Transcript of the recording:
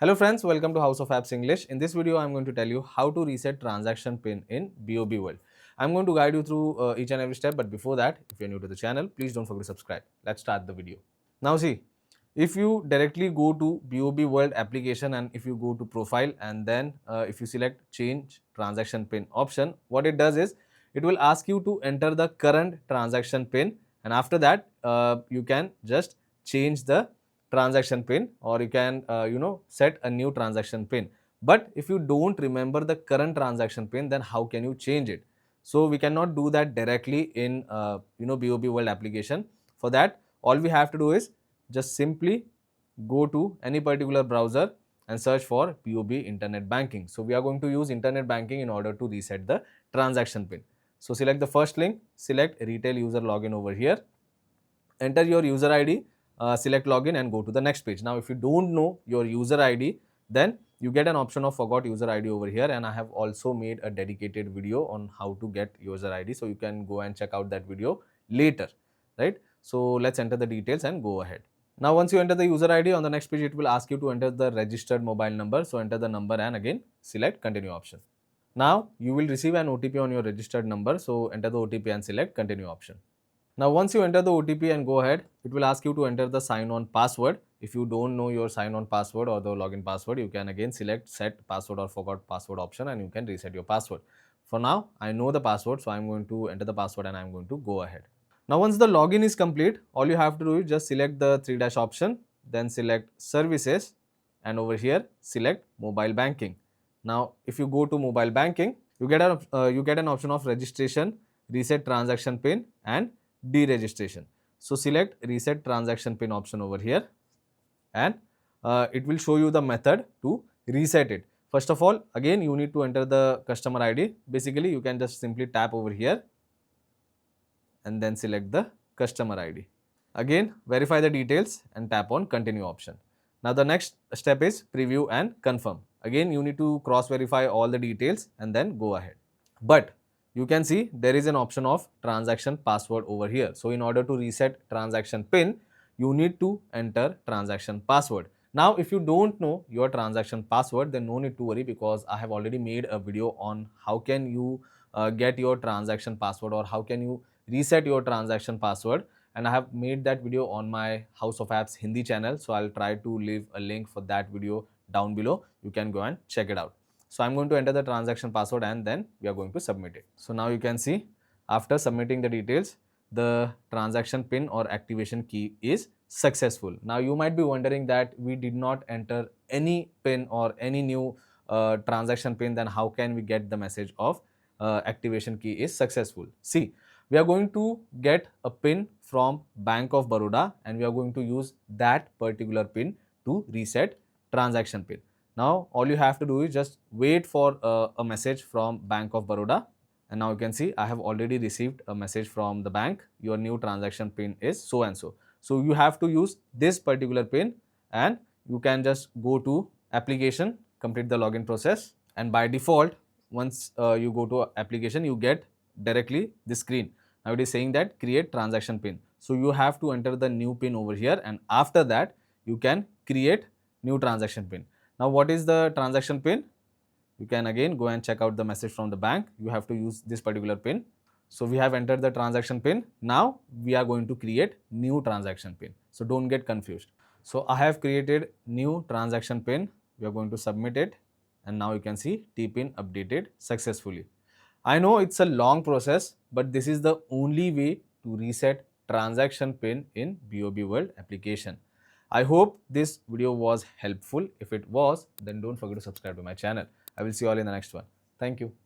Hello friends, welcome to House of Apps English. In this video, I'm going to tell you how to reset transaction pin in BOB world. I'm going to guide you through each and every step, but before that, if you're new to the channel, please don't forget to subscribe. Let's start the video. Now see, if you directly go to BOB world application and if you go to profile and then if you select change transaction pin option, what it does is it will ask you to enter the current transaction pin, and after that you can just change the transaction pin, or you can set a new transaction pin. But if you don't remember the current transaction pin, then how can you change it? So we cannot do that directly in BOB world application. For that, all we have to do is just simply go to any particular browser and search for BOB internet banking. So we are going to use internet banking in order to reset the transaction pin. So select the first link, select retail user login over here, enter your user ID, select login and go to the next page. Now if you don't know your user ID, then you get an option of forgot user ID over here, and I have also made a dedicated video on how to get user ID, so you can go and check out that video later, right? So let's enter the details and go ahead. Now once you enter the user ID, on the next page it will ask you to enter the registered mobile number, so enter the number and again select continue option. Now you will receive an OTP on your registered number, so enter the OTP and select continue option. Now once you enter the OTP and go ahead, it will ask you to enter the sign on password. If you don't know your sign on password or the login password, you can again select set password or forgot password option and you can reset your password. For now, I know the password, so I'm going to enter the password and I'm going to go ahead. Now once the login is complete, all you have to do is just select the 3 dash option, then select services and over here select mobile banking. Now if you go to mobile banking, you get an option of registration, reset transaction pin and deregistration. So select reset transaction pin option over here, and it will show you the method to reset it. First of all, again you need to enter the customer ID. Basically you can just simply tap over here and then select the customer ID. Again verify the details and tap on continue option. Now the next step is preview and confirm. Again you need to cross verify all the details and then go ahead. But you can see there is an option of transaction password over here. So in order to reset transaction pin, you need to enter transaction password. Now if you don't know your transaction password, then no need to worry, because I have already made a video on how can you get your transaction password or how can you reset your transaction password, and I have made that video on my House of Apps Hindi channel. So I'll try to leave a link for that video down below. You can go and check it out. So I'm going to enter the transaction password and then we are going to submit it. So now you can see after submitting the details, the transaction pin or activation key is successful. Now you might be wondering that we did not enter any pin or any new transaction pin, then how can we get the message of activation key is successful? See, we are going to get a pin from Bank of Baroda and we are going to use that particular pin to reset transaction pin. Now all you have to do is just wait for a message from Bank of Baroda, and now you can see I have already received a message from the bank. Your new transaction pin is so and so. So you have to use this particular pin and you can just go to application, complete the login process, and by default once you go to application you get directly this screen. Now it is saying that create transaction pin. So you have to enter the new pin over here and after that you can create new transaction pin. Now what is the transaction pin? You can again go and check out the message from the bank. You have to use this particular pin. So we have entered the transaction pin. Now we are going to create new transaction pin. So don't get confused. So I have created new transaction pin. We are going to submit it and now you can see T-pin updated successfully. I know it's a long process, but this is the only way to reset transaction pin in BOB World application. I hope this video was helpful. If it was, then don't forget to subscribe to my channel. I will see you all in the next one. Thank you.